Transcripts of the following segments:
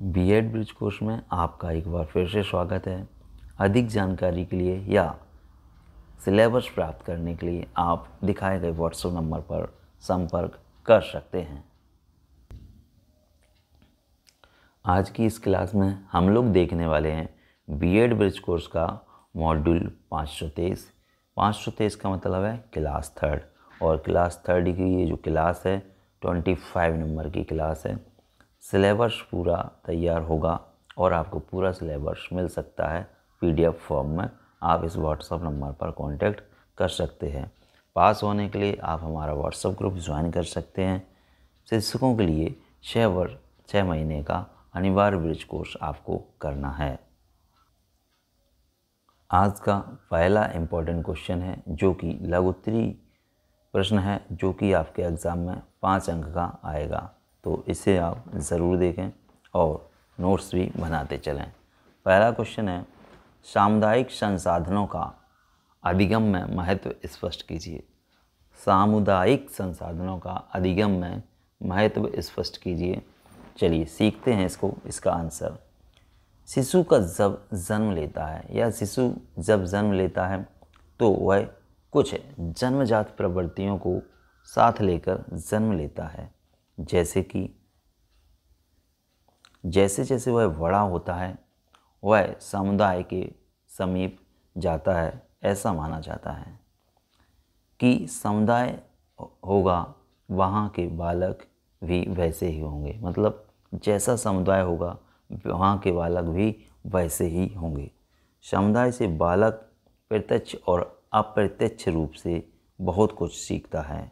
BEd bridge course में आपका एक बार फिर से स्वागत है। अधिक जानकारी के लिए या सिलेबस प्राप्त करने के लिए आप दिखाए गए व्हाट्सएप नंबर पर संपर्क कर सकते हैं। आज की इस क्लास में हम लोग देखने वाले हैं बीएड ब्रिज कोर्स का मॉड्यूल 523। 523 का मतलब है क्लास थर्ड, और क्लास थर्ड की ये जो क्लास है 25 नंबर की क्लास है। सिलेबस पूरा तैयार होगा और आपको पूरा सिलेबस मिल सकता है पीडीएफ फॉर्म में। आप इस व्हाट्सएप नंबर पर कांटेक्ट कर सकते हैं। पास होने के लिए आप हमारा व्हाट्सएप ग्रुप ज्वाइन कर सकते हैं। शिक्षकों के लिए 6 महीने का अनिवार्य ब्रिज कोर्स आपको करना है। आज का पहला इम्पोर्टेंट क्वेश्चन है जो कि लघुत्तरी प्रश्न है, जो कि आपके एग्ज़ाम में 5 अंक का आएगा, तो इसे आप ज़रूर देखें और नोट्स भी बनाते चलें। पहला क्वेश्चन है, सामुदायिक संसाधनों का अधिगम में महत्व स्पष्ट कीजिए। सामुदायिक संसाधनों का अधिगम में महत्व स्पष्ट कीजिए। चलिए सीखते हैं इसका आंसर। शिशु का जब जन्म लेता है या शिशु जब जन्म लेता है तो वह कुछ जन्मजात प्रवृत्तियों को साथ लेकर जन्म लेता है। जैसे जैसे वह बड़ा होता है वह समुदाय के समीप जाता है। ऐसा माना जाता है कि समुदाय होगा वहाँ के बालक भी वैसे ही होंगे, मतलब जैसा समुदाय होगा वहाँ के बालक भी वैसे ही होंगे। समुदाय से बालक प्रत्यक्ष और अप्रत्यक्ष रूप से बहुत कुछ सीखता है।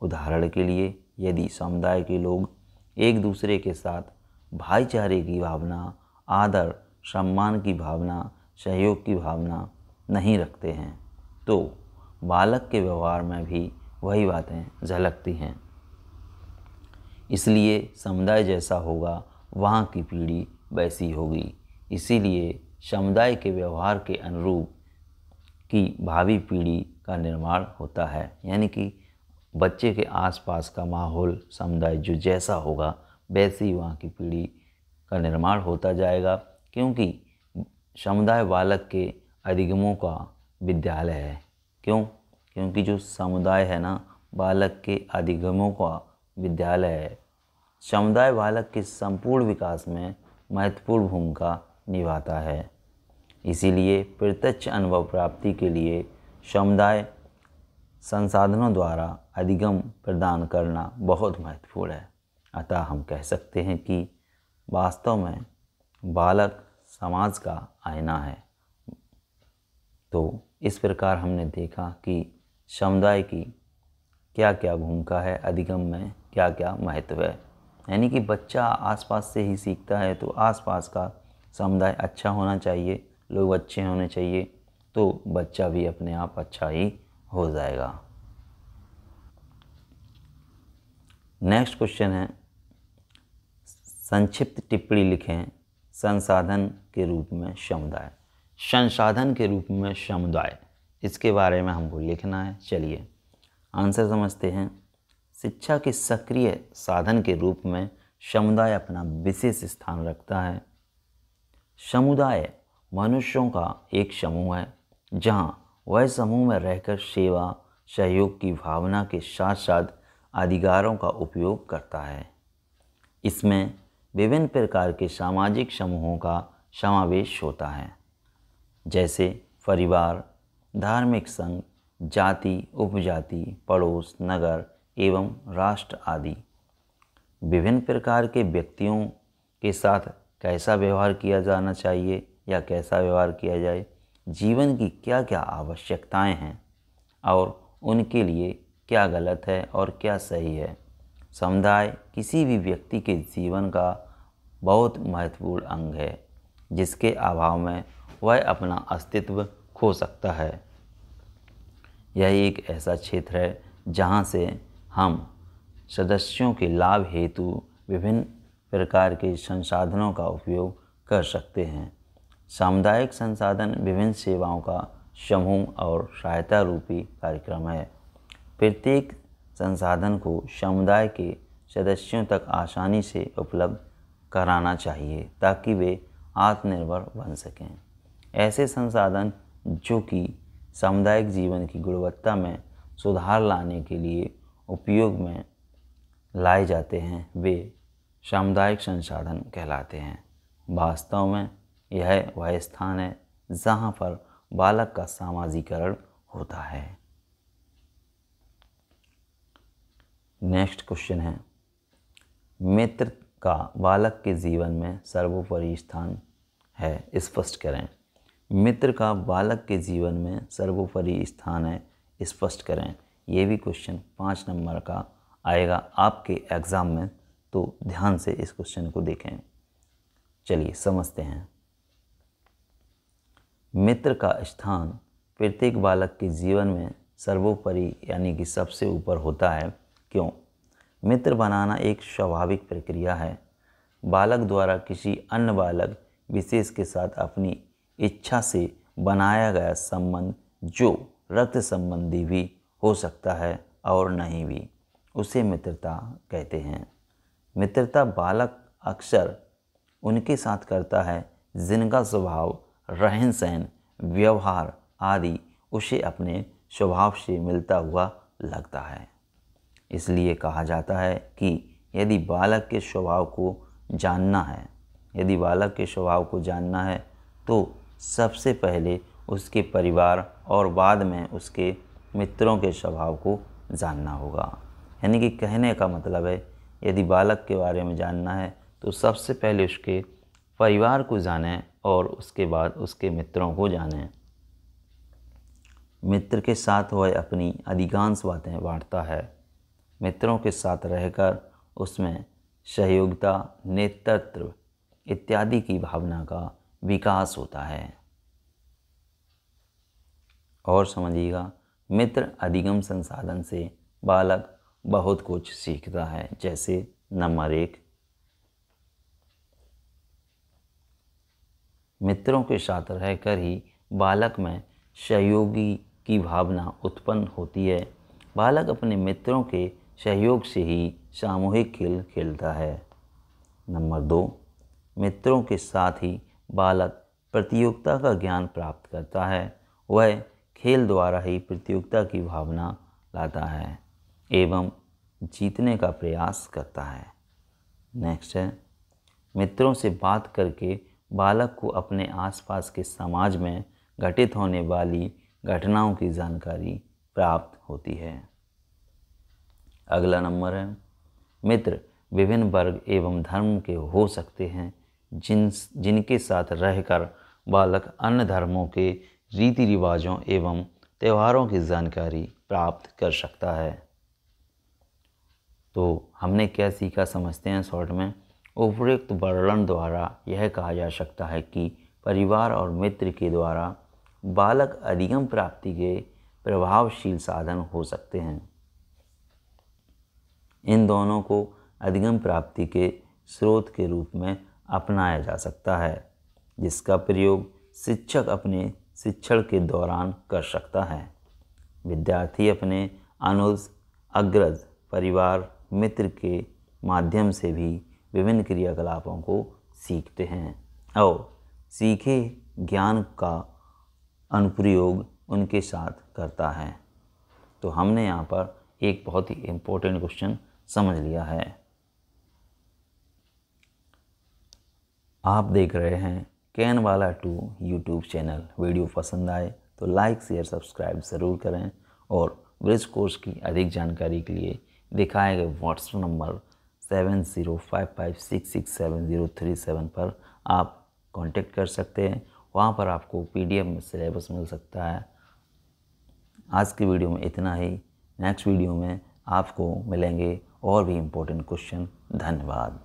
उदाहरण के लिए, यदि समुदाय के लोग एक दूसरे के साथ भाईचारे की भावना, आदर सम्मान की भावना, सहयोग की भावना नहीं रखते हैं तो बालक के व्यवहार में भी वही बातें झलकती हैं। इसलिए समुदाय जैसा होगा वहाँ की पीढ़ी वैसी होगी। इसीलिए समुदाय के व्यवहार के अनुरूप की भावी पीढ़ी का निर्माण होता है। यानी कि बच्चे के आसपास का माहौल, समुदाय जो जैसा होगा वैसे ही वहाँ की पीढ़ी का निर्माण होता जाएगा, क्योंकि समुदाय बालक के अधिगमों का विद्यालय है। क्योंकि जो समुदाय है ना, बालक के अधिगमों का विद्यालय है। समुदाय बालक के संपूर्ण विकास में महत्वपूर्ण भूमिका निभाता है। इसीलिए प्रत्यक्ष अनुभव प्राप्ति के लिए समुदाय संसाधनों द्वारा अधिगम प्रदान करना बहुत महत्वपूर्ण है। अतः हम कह सकते हैं कि वास्तव में बालक समाज का आईना है। तो इस प्रकार हमने देखा कि समुदाय की क्या क्या भूमिका है, अधिगम में क्या क्या महत्व है। यानी कि बच्चा आसपास से ही सीखता है, तो आसपास का समुदाय अच्छा होना चाहिए, लोग अच्छे होने चाहिए, तो बच्चा भी अपने आप अच्छा ही हो जाएगा। नेक्स्ट क्वेश्चन है, संक्षिप्त टिप्पणी लिखें संसाधन के रूप में समुदाय। संसाधन के रूप में समुदाय, इसके बारे में हमको लिखना है। चलिए आंसर समझते हैं। शिक्षा के सक्रिय साधन के रूप में समुदाय अपना विशेष स्थान रखता है। समुदाय मनुष्यों का एक समूह है जहां वह समूह में रहकर सेवा, सहयोग की भावना के साथ साथ अधिकारों का उपयोग करता है। इसमें विभिन्न प्रकार के सामाजिक समूहों का समावेश होता है, जैसे परिवार, धार्मिक संघ, जाति, उपजाति, पड़ोस, नगर एवं राष्ट्र आदि। विभिन्न प्रकार के व्यक्तियों के साथ कैसा व्यवहार किया जाना चाहिए या कैसा व्यवहार किया जाए, जीवन की क्या क्या आवश्यकताएं हैं और उनके लिए क्या गलत है और क्या सही है। समुदाय किसी भी व्यक्ति के जीवन का बहुत महत्वपूर्ण अंग है, जिसके अभाव में वह अपना अस्तित्व खो सकता है। यह एक ऐसा क्षेत्र है जहां से हम सदस्यों के लाभ हेतु विभिन्न प्रकार के संसाधनों का उपयोग कर सकते हैं। सामुदायिक संसाधन विभिन्न सेवाओं का समूह और सहायता रूपी कार्यक्रम है। प्रत्येक संसाधन को समुदाय के सदस्यों तक आसानी से उपलब्ध कराना चाहिए ताकि वे आत्मनिर्भर बन सकें। ऐसे संसाधन जो कि सामुदायिक जीवन की गुणवत्ता में सुधार लाने के लिए उपयोग में लाए जाते हैं वे सामुदायिक संसाधन कहलाते हैं। वास्तव में यह वह स्थान है जहाँ पर बालक का सामाजिकरण होता है। नेक्स्ट क्वेश्चन है, मित्र का बालक के जीवन में सर्वोपरि स्थान है, स्पष्ट करें। मित्र का बालक के जीवन में सर्वोपरि स्थान है, स्पष्ट करें। ये भी क्वेश्चन 5 नंबर का आएगा आपके एग्ज़ाम में, तो ध्यान से इस क्वेश्चन को देखें। चलिए समझते हैं। मित्र का स्थान प्रत्येक बालक के जीवन में सर्वोपरि यानी कि सबसे ऊपर होता है। क्यों? मित्र बनाना एक स्वाभाविक प्रक्रिया है। बालक द्वारा किसी अन्य बालक विशेष के साथ अपनी इच्छा से बनाया गया संबंध, जो रक्त संबंधी भी हो सकता है और नहीं भी, उसे मित्रता कहते हैं। मित्रता बालक अक्सर उनके साथ करता है जिनका स्वभाव, रहन सहन, व्यवहार आदि उसे अपने स्वभाव से मिलता हुआ लगता है। इसलिए कहा जाता है कि यदि बालक के स्वभाव को जानना है तो सबसे पहले उसके परिवार और बाद में उसके मित्रों के स्वभाव को जानना होगा। यानी कि कहने का मतलब है, यदि बालक के बारे में जानना है तो सबसे पहले उसके परिवार को जानें और उसके बाद उसके मित्रों को जानें। मित्र के साथ वह अपनी अधिकांश बातें बांटता है। मित्रों के साथ रहकर उसमें सहयोगिता, नेतृत्व इत्यादि की भावना का विकास होता है। और समझिएगा, मित्र अधिगम संसाधन से बालक बहुत कुछ सीखता है। जैसे नंबर 1, मित्रों के साथ रहकर ही बालक में सहयोगी की भावना उत्पन्न होती है। बालक अपने मित्रों के सहयोग से ही सामूहिक खेल खेलता है। नंबर 2, मित्रों के साथ ही बालक प्रतियोगिता का ज्ञान प्राप्त करता है। वह खेल द्वारा ही प्रतियोगिता की भावना लाता है एवं जीतने का प्रयास करता है। नेक्स्ट है, मित्रों से बात करके बालक को अपने आसपास के समाज में घटित होने वाली घटनाओं की जानकारी प्राप्त होती है। अगला नंबर है, मित्र विभिन्न वर्ग एवं धर्म के हो सकते हैं जिनके साथ रहकर बालक अन्य धर्मों के रीति रिवाजों एवं त्योहारों की जानकारी प्राप्त कर सकता है। तो हमने क्या सीखा समझते हैं शॉर्ट में। उपयुक्त वर्णन द्वारा यह कहा जा सकता है कि परिवार और मित्र के द्वारा बालक अधिगम प्राप्ति के प्रभावशील साधन हो सकते हैं। इन दोनों को अधिगम प्राप्ति के स्रोत के रूप में अपनाया जा सकता है, जिसका प्रयोग शिक्षक अपने शिक्षण के दौरान कर सकता है। विद्यार्थी अपने अनुज, अग्रज, परिवार, मित्र के माध्यम से भी विभिन्न क्रियाकलापों को सीखते हैं और सीखे ज्ञान का अनुप्रयोग उनके साथ करता है। तो हमने यहाँ पर एक बहुत ही इम्पोर्टेंट क्वेश्चन समझ लिया है। आप देख रहे हैं कैनवाला 2 यूट्यूब चैनल। वीडियो पसंद आए तो लाइक, शेयर, सब्सक्राइब ज़रूर करें और ब्रिज कोर्स की अधिक जानकारी के लिए दिखाए गए व्हाट्सएप नंबर 7055667037 पर आप कांटेक्ट कर सकते हैं। वहाँ पर आपको PDF में सिलेबस मिल सकता है। आज की वीडियो में इतना ही। नेक्स्ट वीडियो में आपको मिलेंगे और भी इम्पोर्टेंट क्वेश्चन। धन्यवाद।